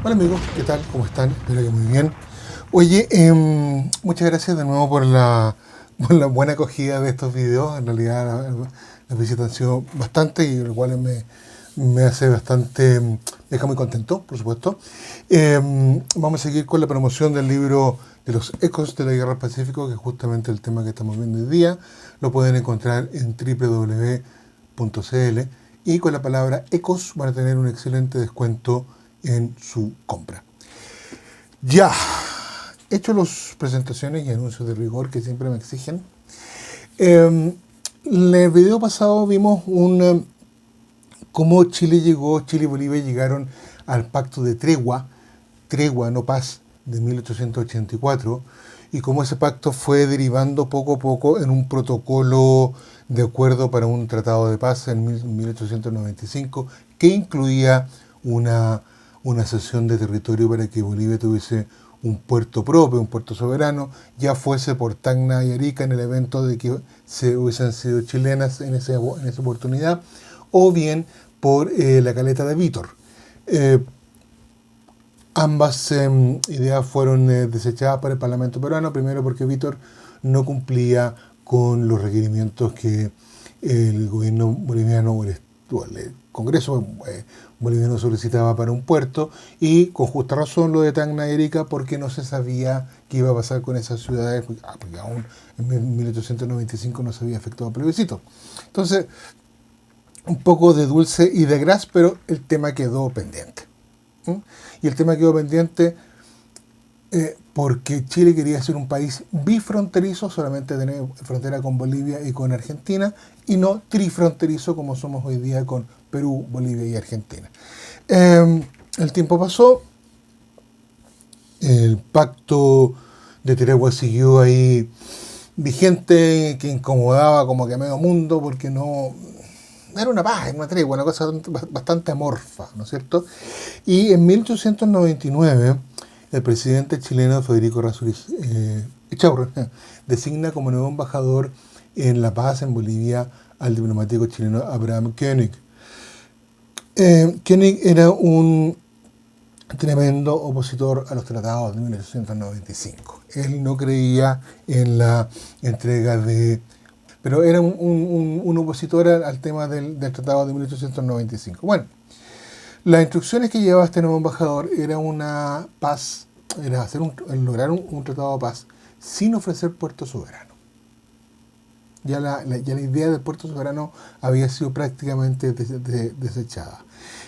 Hola amigos, ¿qué tal? ¿Cómo están? Espero que muy bien. Oye, muchas gracias de nuevo por la buena acogida de estos videos. En realidad las visitas han sido bastante y lo cual me hace bastante, me deja muy contento, por supuesto. Vamos a seguir con la promoción del libro de los ecos de la guerra del Pacífico, que es justamente el tema que estamos viendo hoy día. Lo pueden encontrar en www.cl y con la palabra ecos van a tener un excelente descuento en su compra. Ya, hecho las presentaciones y anuncios de rigor que siempre me exigen, en el video pasado vimos cómo Chile y Bolivia llegaron al pacto de tregua, no paz, de 1884, y cómo ese pacto fue derivando poco a poco en un protocolo de acuerdo para un tratado de paz en 1895 que incluía una, una cesión de territorio para que Bolivia tuviese un puerto propio, un puerto soberano, ya fuese por Tacna y Arica en el evento de que se hubiesen sido chilenas en esa oportunidad, o bien por la caleta de Vítor. Eh, Ambas ideas fueron desechadas por el Parlamento peruano, primero porque Vítor no cumplía con los requerimientos que el gobierno boliviano o el Congreso boliviano solicitaba para un puerto, y con justa razón lo de Tacna y Arica porque no se sabía qué iba a pasar con esas ciudades, porque aún en 1895 no se había efectuado plebiscito. Entonces, un poco de dulce y de gras, pero el tema quedó pendiente. ¿Mm? Y el tema quedó pendiente porque Chile quería ser un país bifronterizo, solamente tener frontera con Bolivia y con Argentina, y no trifronterizo como somos hoy día con Perú, Bolivia y Argentina. El tiempo pasó, el pacto de tregua siguió ahí vigente, que incomodaba como que a medio mundo porque no era una paz, una tregua, una cosa bastante amorfa, ¿no es cierto? Y en 1899 el presidente chileno Federico Errázuriz Echaurren designa como nuevo embajador en La Paz, en Bolivia, al diplomático chileno Abraham Koenig. Koenig era un tremendo opositor a los tratados de 1895. Él no creía en la entrega de... pero era un opositor al tema del tratado de 1895. Bueno, las instrucciones que llevaba este nuevo embajador era una paz, era lograr un tratado de paz sin ofrecer puerto soberano. Ya la idea del puerto soberano había sido prácticamente desechada.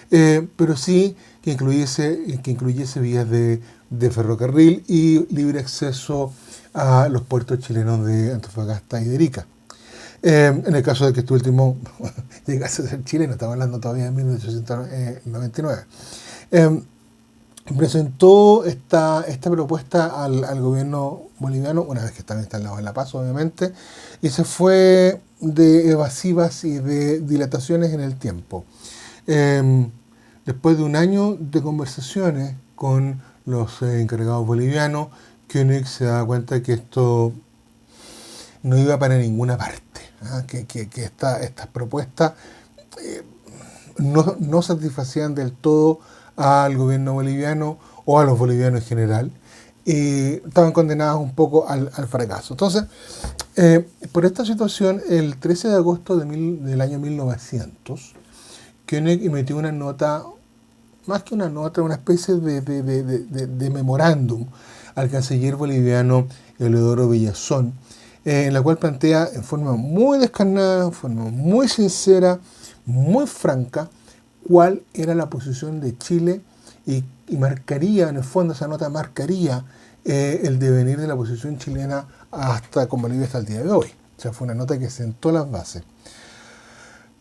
Pero sí que incluyese vías de ferrocarril y libre acceso a los puertos chilenos de Antofagasta y de Arica. En el caso de que este último llegase a ser chileno, estamos hablando todavía de 1899. Presentó esta propuesta al gobierno boliviano, una vez que están instalados en La Paz, obviamente, y se fue de evasivas y de dilataciones en el tiempo. Después de un año de conversaciones con los encargados bolivianos, Koenig se da cuenta que esto no iba para ninguna parte, que estas propuestas no satisfacían del todo al gobierno boliviano o a los bolivianos en general, y estaban condenadas un poco al fracaso. Entonces, por esta situación, el 13 de agosto del año 1900, Koenig emitió una nota, más que una nota, una especie de memorándum al canciller boliviano Eleodoro Villazón, en la cual plantea en forma muy descarnada, en forma muy sincera, muy franca, cuál era la posición de Chile y marcaría, en el fondo esa nota marcaría el devenir de la posición chilena hasta con Bolivia hasta el día de hoy. O sea, fue una nota que sentó las bases.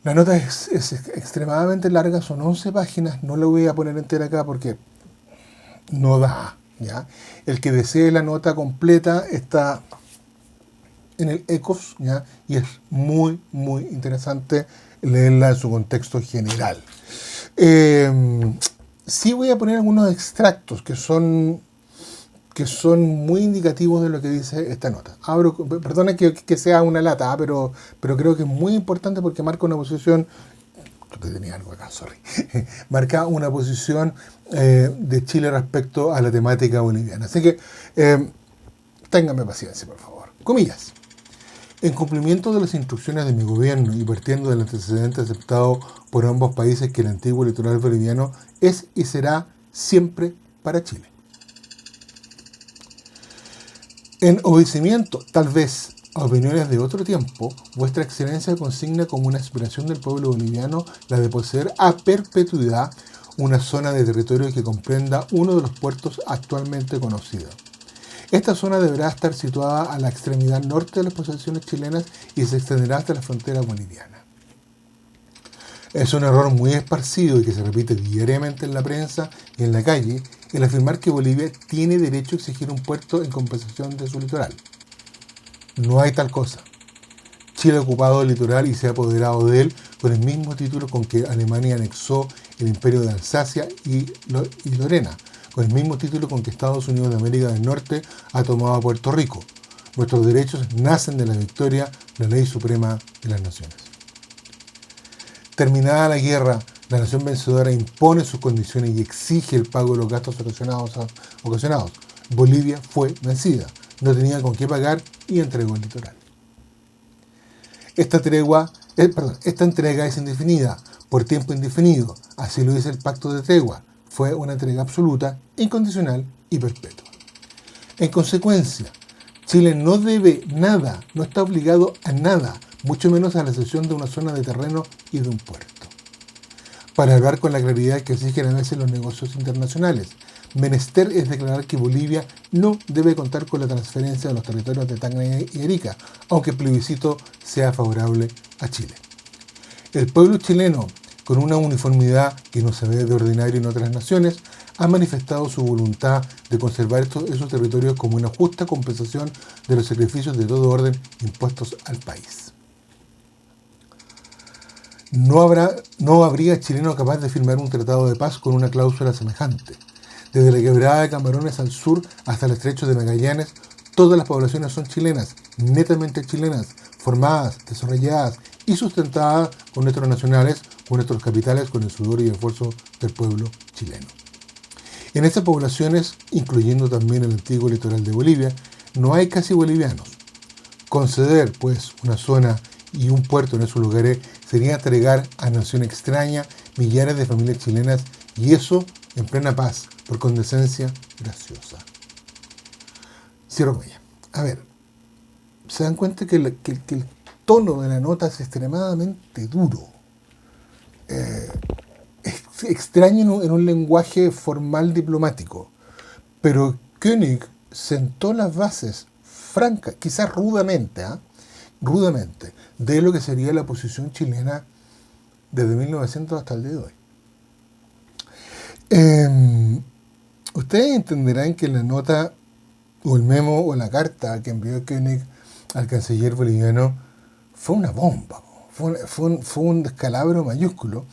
La nota es extremadamente larga, son 11 páginas, no la voy a poner entera acá porque no da, ¿ya? El que desee la nota completa está en el ECOS, ¿ya? Y es muy, muy interesante leerla en su contexto general. Sí voy a poner algunos extractos que son muy indicativos de lo que dice esta nota. Perdona que sea una lata, pero creo que es muy importante porque marca una posición Porque tenía algo acá, sorry. Marca una posición de Chile respecto a la temática boliviana. Así que ténganme paciencia, por favor. Comillas. En cumplimiento de las instrucciones de mi gobierno y partiendo del antecedente aceptado por ambos países que el antiguo litoral boliviano es y será siempre para Chile. En obedecimiento, tal vez, a opiniones de otro tiempo, vuestra excelencia consigna como una aspiración del pueblo boliviano la de poseer a perpetuidad una zona de territorio que comprenda uno de los puertos actualmente conocidos. Esta zona deberá estar situada a la extremidad norte de las posesiones chilenas y se extenderá hasta la frontera boliviana. Es un error muy esparcido y que se repite diariamente en la prensa y en la calle el afirmar que Bolivia tiene derecho a exigir un puerto en compensación de su litoral. No hay tal cosa. Chile ha ocupado el litoral y se ha apoderado de él con el mismo título con que Alemania anexó el imperio de Alsacia y Lorena, con el mismo título con que Estados Unidos de América del Norte ha tomado a Puerto Rico. Nuestros derechos nacen de la victoria, la ley suprema de las naciones. Terminada la guerra, la nación vencedora impone sus condiciones y exige el pago de los gastos ocasionados. Bolivia fue vencida, no tenía con qué pagar y entregó el litoral. Esta entrega es indefinida, por tiempo indefinido, así lo dice el Pacto de Tregua. Fue una entrega absoluta, incondicional y perpetua. En consecuencia, Chile no debe nada, no está obligado a nada, mucho menos a la cesión de una zona de terreno y de un puerto. Para hablar con la claridad que exigen a veces los negocios internacionales, menester es declarar que Bolivia no debe contar con la transferencia de los territorios de Tacna y Arica, aunque el plebiscito sea favorable a Chile. El pueblo chileno, con una uniformidad que no se ve de ordinario en otras naciones, ha manifestado su voluntad de conservar esos territorios como una justa compensación de los sacrificios de todo orden impuestos al país. No habría chileno capaz de firmar un tratado de paz con una cláusula semejante. Desde la quebrada de Camarones al sur hasta el estrecho de Magallanes, todas las poblaciones son chilenas, netamente chilenas, formadas, desarrolladas y sustentadas con nuestros nacionales, con nuestros capitales, con el sudor y el esfuerzo del pueblo chileno. En estas poblaciones, incluyendo también el antiguo litoral de Bolivia, no hay casi bolivianos. Conceder, pues, una zona y un puerto en esos lugares sería entregar a nación extraña millares de familias chilenas y eso en plena paz, por condescencia graciosa. Cierro con ella. A ver, se dan cuenta que el tono de la nota es extremadamente duro. Es extraño en un lenguaje formal diplomático, pero Koenig sentó las bases francas, quizás rudamente, de lo que sería la posición chilena desde 1900 hasta el día de hoy. Ustedes entenderán que la nota o el memo o la carta que envió Koenig al canciller boliviano fue una bomba, fue un descalabro mayúsculo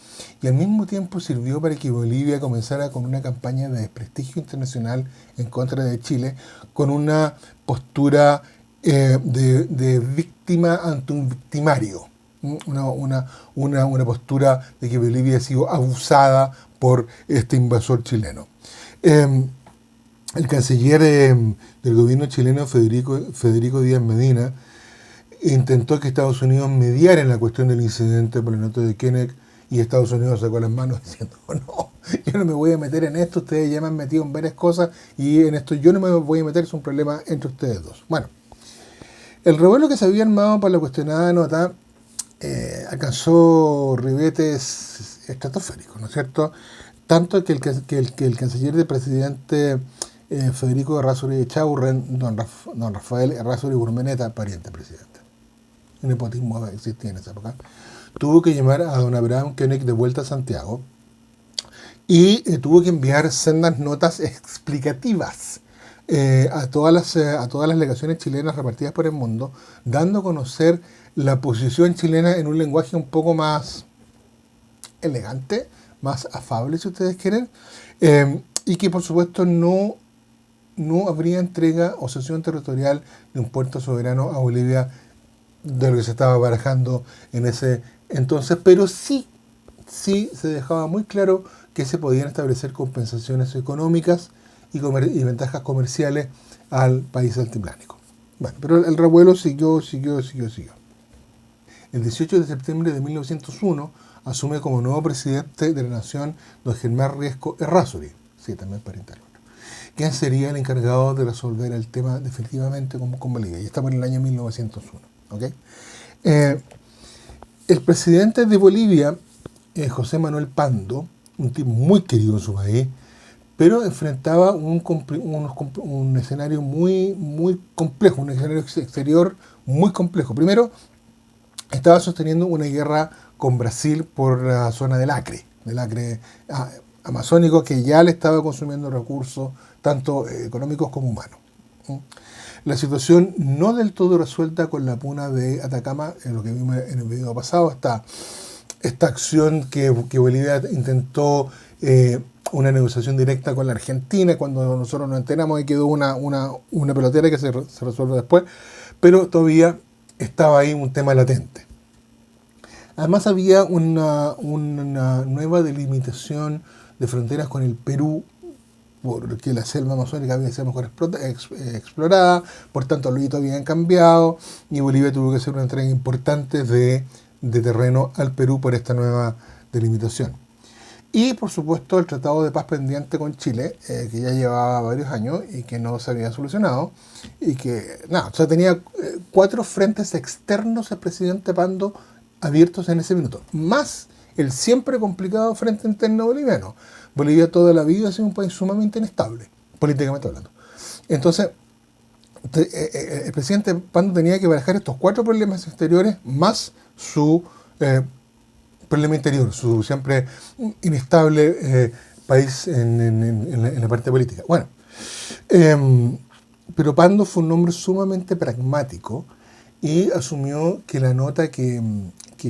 y al mismo tiempo sirvió para que Bolivia comenzara con una campaña de desprestigio internacional en contra de Chile, con una postura de víctima ante un victimario, una postura de que Bolivia ha sido abusada por este invasor chileno. El canciller del gobierno chileno, Federico Díaz Medina, intentó que Estados Unidos mediara en la cuestión del incidente por la nota de Koenig y Estados Unidos sacó las manos diciendo, no, yo no me voy a meter en esto, ustedes ya me han metido en varias cosas y en esto yo no me voy a meter, es un problema entre ustedes dos. Bueno, el revuelo que se había armado para la cuestionada nota alcanzó ribetes estratosféricos, ¿no es cierto? Tanto que el canciller del presidente Federico Errázuriz Echaurren, don Rafael Errázuriz Urmeneta, pariente del presidente, un nepotismo existía en esa época, tuvo que llamar a don Abraham Koenig de vuelta a Santiago y tuvo que enviar sendas notas explicativas a todas las legaciones chilenas repartidas por el mundo, dando a conocer la posición chilena en un lenguaje un poco más elegante, más afable, si ustedes quieren, y que por supuesto no habría entrega o cesión territorial de un puerto soberano a Bolivia de lo que se estaba barajando en ese entonces, pero sí sí se dejaba muy claro que se podían establecer compensaciones económicas y ventajas comerciales al país altiplánico. Bueno, pero el revuelo siguió. El 18 de septiembre de 1901 asume como nuevo presidente de la nación don Germán Riesco Errázuriz, sí, también pariente al otro, quien sería el encargado de resolver el tema definitivamente con Bolivia. Y estamos en el año 1901. ¿Okay? El presidente de Bolivia, José Manuel Pando, un tipo muy querido en su país, pero enfrentaba un escenario muy complejo, un escenario exterior muy complejo. Primero, estaba sosteniendo una guerra con Brasil por la zona del Acre amazónico, que ya le estaba consumiendo recursos, tanto económicos como humanos. La situación no del todo resuelta con la puna de Atacama, en lo que vimos en el video pasado, esta acción que Bolivia intentó una negociación directa con la Argentina, cuando nosotros nos enteramos y quedó una pelotera que se resuelve después, pero todavía estaba ahí un tema latente. Además había una nueva delimitación de fronteras con el Perú, porque la selva amazónica había sido mejor explorada, por tanto los hitos habían cambiado y Bolivia tuvo que hacer una entrega importante de terreno al Perú por esta nueva delimitación. Y por supuesto el tratado de paz pendiente con Chile, que ya llevaba varios años y que no se había solucionado, y que tenía 4 frentes externos el presidente Pando abiertos en ese minuto, más el siempre complicado frente interno boliviano. Bolivia toda la vida ha sido un país sumamente inestable, políticamente hablando. Entonces, el presidente Pando tenía que barajar estos 4 problemas exteriores más su problema interior, su siempre inestable país en la parte política. Bueno, pero Pando fue un hombre sumamente pragmático y asumió que la nota que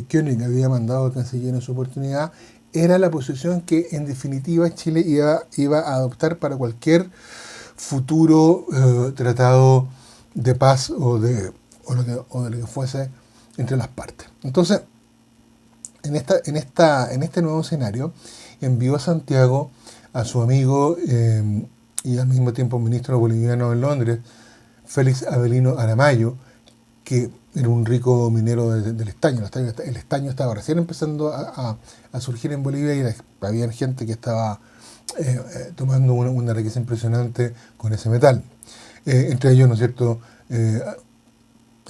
Koenig había mandado al canciller en su oportunidad era la posición que en definitiva Chile iba a adoptar para cualquier futuro tratado de paz o de lo que fuese entre las partes. Entonces, en este nuevo escenario, envió a Santiago a su amigo y al mismo tiempo ministro boliviano en Londres, Félix Avelino Aramayo, que era un rico minero del estaño. El estaño estaba recién empezando a surgir en Bolivia y había gente que estaba tomando una riqueza impresionante con ese metal. Entre ellos, ¿no es cierto?,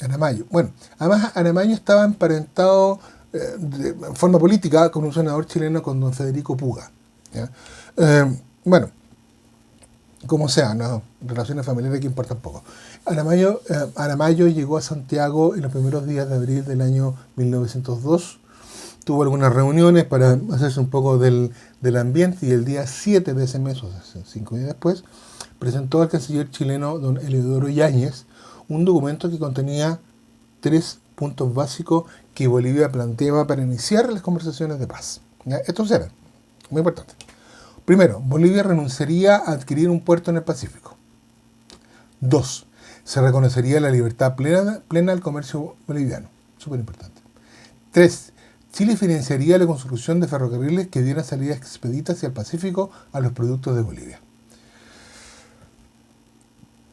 Aramayo. Bueno, además Aramayo estaba emparentado en forma política con un senador chileno, con don Federico Puga. Bueno, como sea, no, relaciones familiares que importan poco. Aramayo llegó a Santiago en los primeros días de abril del año 1902. Tuvo algunas reuniones para hacerse un poco del ambiente y el día 7 de ese mes, o sea, 5 días después, presentó al canciller chileno don Eliodoro Yáñez un documento que contenía 3 puntos básicos que Bolivia planteaba para iniciar las conversaciones de paz. ¿Ya? Estos eran muy importantes. Primero, Bolivia renunciaría a adquirir un puerto en el Pacífico. 2. Se reconocería la libertad plena del comercio boliviano. Súper importante. 3. Chile financiaría la construcción de ferrocarriles que dieran salidas expeditas hacia el Pacífico a los productos de Bolivia.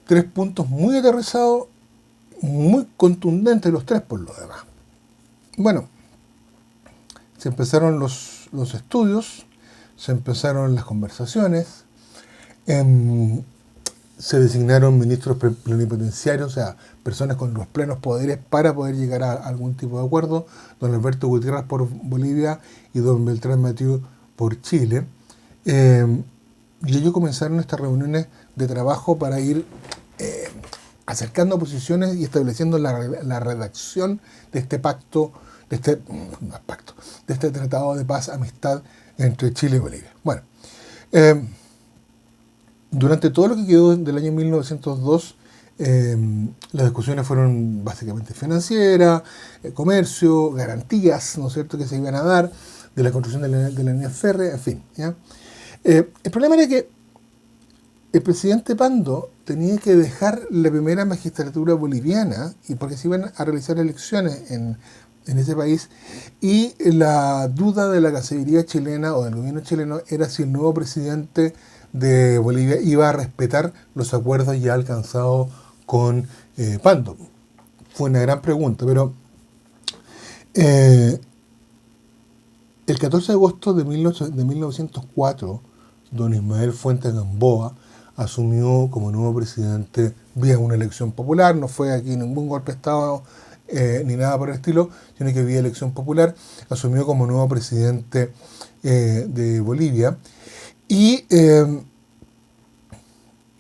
3 puntos muy aterrizados, muy contundentes los 3 por lo demás. Bueno, se empezaron los estudios, se empezaron las conversaciones, se designaron ministros plenipotenciarios, o sea, personas con los plenos poderes para poder llegar a algún tipo de acuerdo, don Alberto Gutiérrez por Bolivia y don Beltrán Mathieu por Chile. Y ellos comenzaron estas reuniones de trabajo para ir acercando posiciones y estableciendo la redacción de este pacto, de este tratado de paz, amistad entre Chile y Bolivia. Bueno, durante todo lo que quedó del año 1902, las discusiones fueron básicamente financieras, comercio, garantías, ¿no es cierto?, que se iban a dar de la construcción de la línea férrea, en fin. ¿Ya? El problema era que el presidente Pando tenía que dejar la primera magistratura boliviana, y porque se iban a realizar elecciones en en ese país, y la duda de la Cancillería chilena o del gobierno chileno era si el nuevo presidente de Bolivia iba a respetar los acuerdos ya alcanzados con Pando. Fue una gran pregunta, pero eh, el 14 de agosto de 1904, don Ismael Fuentes Gamboa asumió como nuevo presidente vía una elección popular. No fue aquí ningún golpe de Estado ni nada por el estilo, sino que vía elección popular asumió como nuevo presidente de Bolivia. Y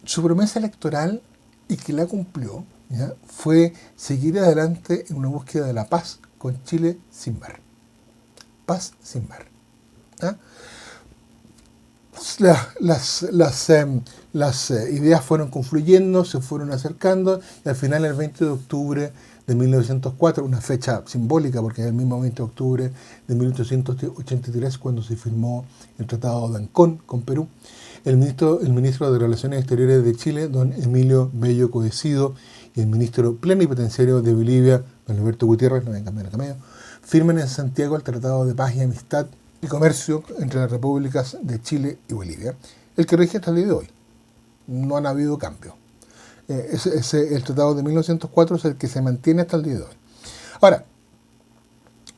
su promesa electoral, y que la cumplió, ¿ya?, fue seguir adelante en una búsqueda de la paz con Chile sin mar. Paz sin mar. ¿Ya? Las ideas fueron confluyendo, se fueron acercando, y al final, el 20 de octubre de 1904, una fecha simbólica porque es el mismo 20 de octubre de 1883 cuando se firmó el Tratado de Ancón con Perú, el ministro de Relaciones Exteriores de Chile, don Emilio Bello Codecido, y el ministro plenipotenciario de Bolivia, don Alberto Gutiérrez, no vengan a cameo, firman en Santiago el Tratado de Paz y Amistad y Comercio entre las repúblicas de Chile y Bolivia, el que rige hasta el día de hoy. No han habido cambios. El Tratado de 1904 es el que se mantiene hasta el día de hoy. Ahora,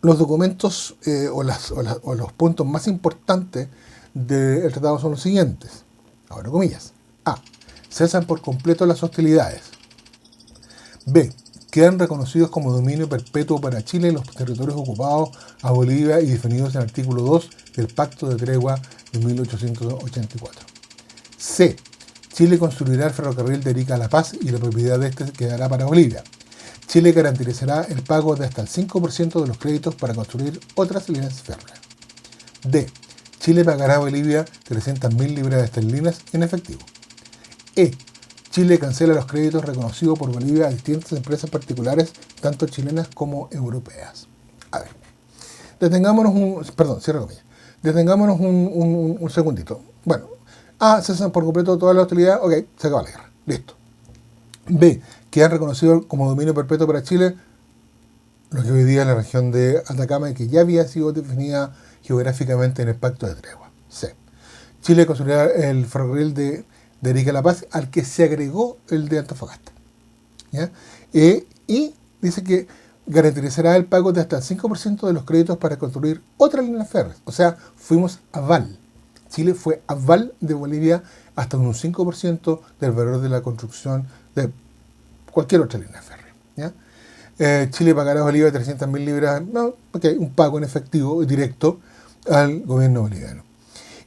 los documentos o los puntos más importantes del tratado son los siguientes. Ahora, comillas. A. Cesan por completo las hostilidades. B. Quedan reconocidos como dominio perpetuo para Chile los territorios ocupados a Bolivia y definidos en el artículo 2 del Pacto de Tregua de 1884. C. Chile construirá el ferrocarril de Arica a La Paz y la propiedad de este quedará para Bolivia. Chile garantizará el pago de hasta el 5% de los créditos para construir otras líneas férreas. D. Chile pagará a Bolivia 300.000 libras esterlinas en efectivo. E. Chile cancela los créditos reconocidos por Bolivia a distintas empresas particulares, tanto chilenas como europeas. A ver, detengámonos un segundito. Bueno, A. Cesan por completo toda la hostilidad. Ok, se acaba la guerra. Listo. B. Quedan reconocidos como dominio perpetuo para Chile lo que hoy día es la región de Atacama y que ya había sido definida geográficamente en el Pacto de Tregua. C. Chile construirá el ferrocarril de Arica a La Paz, al que se agregó el de Antofagasta. ¿Ya? Y dice que garantizará el pago de hasta el 5% de los créditos para construir otras líneas férreas. O sea, fuimos aval. Chile fue aval de Bolivia hasta un 5% del valor de la construcción de cualquier otra línea férrea. ¿Ya? Chile pagará a Bolivia 300.000 libras, no, okay, un pago en efectivo directo al gobierno boliviano.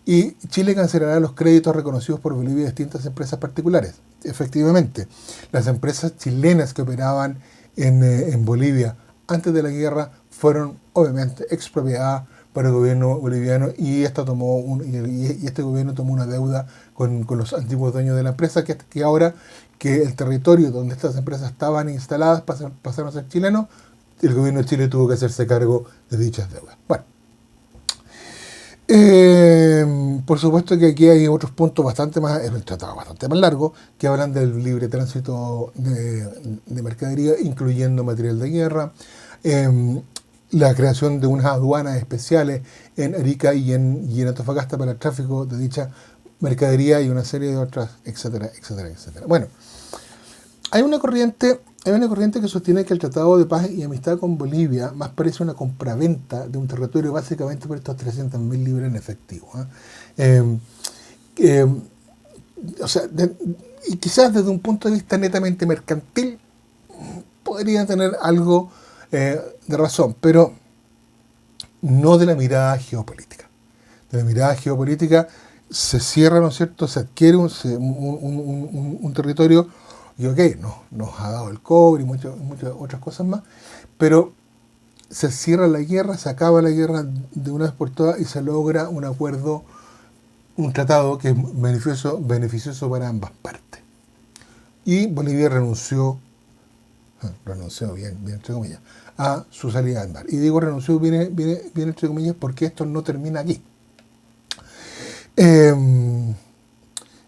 Y Chile cancelará los créditos reconocidos por Bolivia a distintas empresas particulares. Efectivamente, las empresas chilenas que operaban en Bolivia antes de la guerra fueron obviamente expropiadas por el gobierno boliviano y este gobierno tomó una deuda con los antiguos dueños de la empresa que ahora que el territorio donde estas empresas estaban instaladas pasaron a ser chilenos, el gobierno de Chile tuvo que hacerse cargo de dichas deudas. Bueno. Por supuesto que aquí hay otros puntos bastante más, es un tratado bastante más largo, que hablan del libre tránsito de mercadería, incluyendo material de guerra, la creación de unas aduanas especiales en Arica y en Antofagasta para el tráfico de dicha mercadería y una serie de otras, etcétera, etcétera, etcétera. Bueno, hay una corriente que sostiene que el Tratado de Paz y Amistad con Bolivia más parece una compraventa de un territorio básicamente por estos 300.000 libras en efectivo. O sea, y quizás desde un punto de vista netamente mercantil podría tener algo de razón, pero no de la mirada geopolítica. De la mirada geopolítica se cierra, ¿no es cierto?, se adquiere un territorio. Y ok, nos ha dado el cobre y muchas otras cosas más, pero se cierra la guerra, se acaba la guerra de una vez por todas y se logra un acuerdo, un tratado que es beneficioso para ambas partes. Y Bolivia renunció bien entre comillas, a su salida al mar. Y digo renunció viene entre comillas porque esto no termina aquí.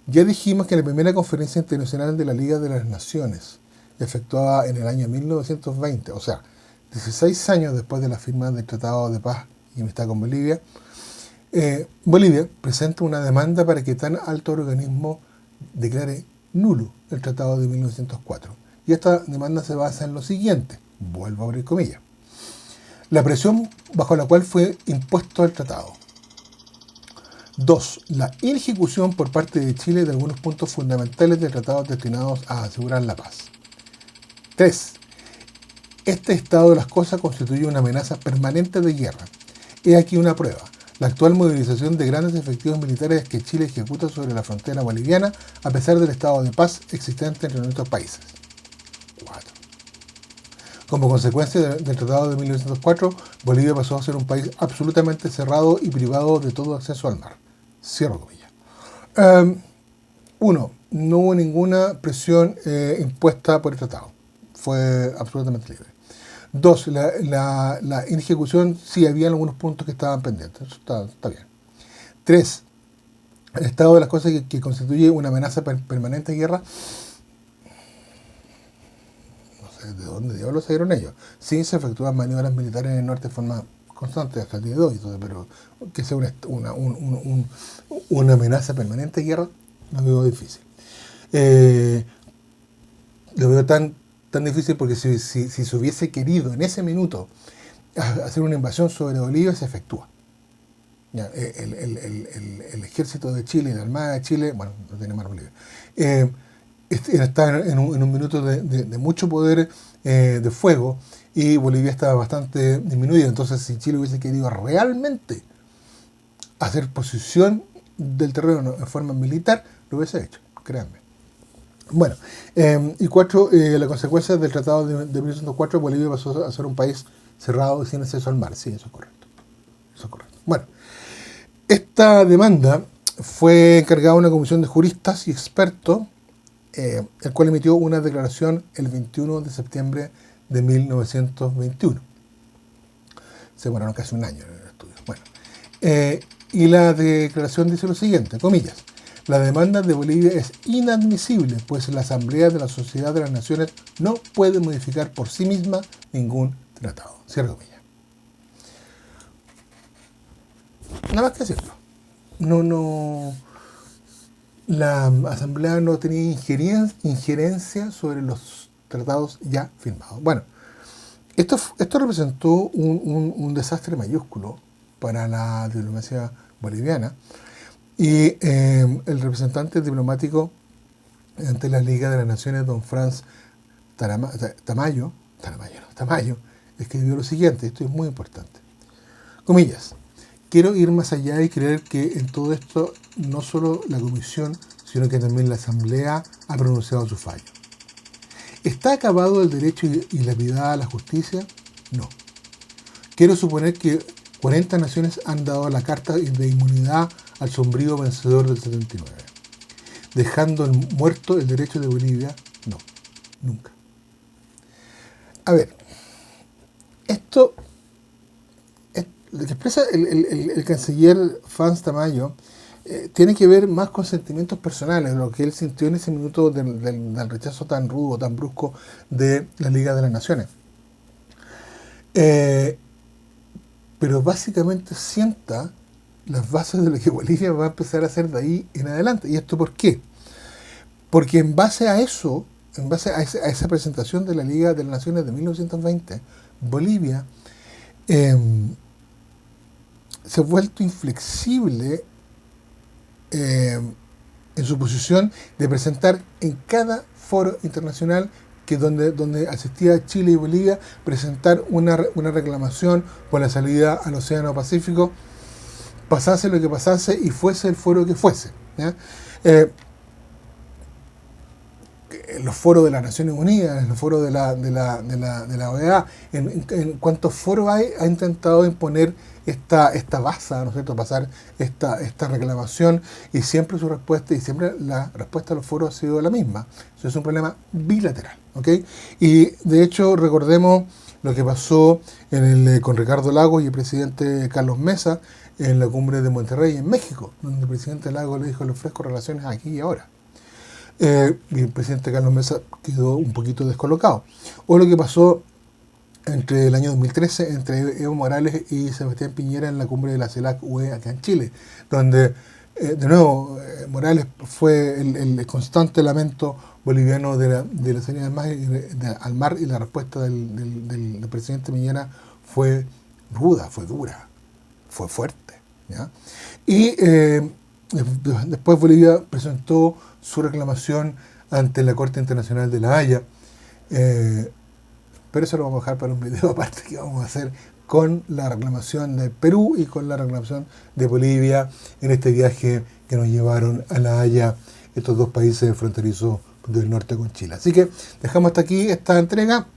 Ya dijimos que en la primera conferencia internacional de la Liga de las Naciones, efectuada en el año 1920, o sea, 16 años después de la firma del Tratado de Paz y Amistad con Bolivia, Bolivia presenta una demanda para que tan alto organismo declare nulo el Tratado de 1904. Y esta demanda se basa en lo siguiente, vuelvo a abrir comillas: la presión bajo la cual fue impuesto el tratado. 2. La inejecución por parte de Chile de algunos puntos fundamentales del tratado destinados a asegurar la paz. 3. Este estado de las cosas constituye una amenaza permanente de guerra. He aquí una prueba: la actual movilización de grandes efectivos militares que Chile ejecuta sobre la frontera boliviana a pesar del estado de paz existente entre nuestros países. 4. Como consecuencia del Tratado de 1904, Bolivia pasó a ser un país absolutamente cerrado y privado de todo acceso al mar. Cierro comillas. 1. No hubo ninguna presión impuesta por el tratado. Fue absolutamente libre. 2. La inejecución, sí había algunos puntos que estaban pendientes. Eso está bien. 3. El estado de las cosas que constituye una amenaza permanente de guerra. ¿De dónde diablos salieron ellos? Sí, se efectúan maniobras militares en el norte de forma constante hasta el día de hoy, pero que sea una amenaza permanente de guerra, lo veo difícil. Lo veo tan difícil porque si se hubiese querido en ese minuto hacer una invasión sobre Bolivia, se efectúa. Ya, el ejército de Chile, la Armada de Chile, bueno, no tiene más Bolivia, está en un minuto de mucho poder de fuego, y Bolivia está bastante disminuida. Entonces, si Chile hubiese querido realmente hacer posición del terreno en forma militar, lo hubiese hecho, créanme. Bueno, y 4, la consecuencia del Tratado de 1904, Bolivia pasó a ser un país cerrado y sin acceso al mar. Sí, eso es correcto. Eso es correcto. Bueno, esta demanda fue encargada a una comisión de juristas y expertos, el cual emitió una declaración el 21 de septiembre de 1921. Se demoraron casi un año en el estudio. Bueno, y la declaración dice lo siguiente, comillas: la demanda de Bolivia es inadmisible, pues la Asamblea de la Sociedad de las Naciones no puede modificar por sí misma ningún tratado. Cierro comillas. Nada más que decirlo. La Asamblea no tenía injerencia sobre los tratados ya firmados. Bueno, esto representó un desastre mayúsculo para la diplomacia boliviana, y el representante diplomático ante la Liga de las Naciones, don Franz Tamayo, escribió lo siguiente. Esto es muy importante. Comillas: quiero ir más allá y creer que en todo esto no solo la Comisión, sino que también la Asamblea ha pronunciado su fallo. ¿Está acabado el derecho y lapidada la justicia? No. Quiero suponer que 40 naciones han dado la carta de inmunidad al sombrío vencedor del 79. ¿Dejando muerto el derecho de Bolivia? No, nunca. A ver, esto... Lo que expresa el canciller Franz Tamayo tiene que ver más con sentimientos personales, lo que él sintió en ese minuto del rechazo tan rudo, tan brusco de la Liga de las Naciones. Pero básicamente sienta las bases de lo que Bolivia va a empezar a hacer de ahí en adelante. ¿Y esto por qué? Porque en base a eso, en base a esa presentación de la Liga de las Naciones de 1920, Bolivia se ha vuelto inflexible en su posición de presentar en cada foro internacional donde asistía Chile y Bolivia, presentar una reclamación por la salida al Océano Pacífico, pasase lo que pasase y fuese el foro que fuese, ¿ya? En los foros de las Naciones Unidas, en los foros de la OEA, en cuantos foros ha intentado imponer esta base, ¿no es cierto?, pasar esta reclamación, y siempre su respuesta, y siempre la respuesta a los foros ha sido la misma. Eso es un problema bilateral, ¿ok? Y de hecho, recordemos lo que pasó con Ricardo Lagos y el presidente Carlos Mesa en la cumbre de Monterrey, en México, donde el presidente Lagos le dijo: le ofrezco relaciones aquí y ahora. Y el presidente Carlos Mesa quedó un poquito descolocado. O lo que pasó entre el año 2013 entre Evo Morales y Sebastián Piñera en la cumbre de la CELAC-UE acá en Chile, donde de nuevo Morales fue el constante lamento boliviano de la salida al mar, y la respuesta del presidente Piñera fue ruda, fue dura, fue fuerte, ¿ya? Y después Bolivia presentó su reclamación ante la Corte Internacional de La Haya, pero eso lo vamos a dejar para un video aparte que vamos a hacer con la reclamación de Perú y con la reclamación de Bolivia en este viaje que nos llevaron a La Haya, estos dos países fronterizos del norte con Chile. Así que dejamos hasta aquí esta entrega.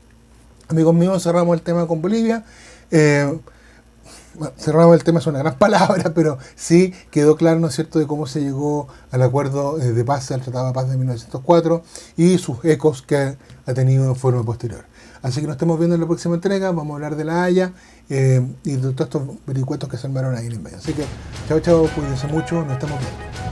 Amigos míos, cerramos el tema con Bolivia. Bueno, cerramos el tema, es una gran palabra, pero sí quedó claro, ¿no es cierto?, de cómo se llegó al acuerdo de paz, al Tratado de Paz de 1904 y sus ecos que ha tenido en forma posterior. Así que nos estamos viendo en la próxima entrega, vamos a hablar de La Haya y de todos estos vericuetos que se armaron ahí en el medio. Así que, chao, chao, cuídense mucho, nos estamos viendo.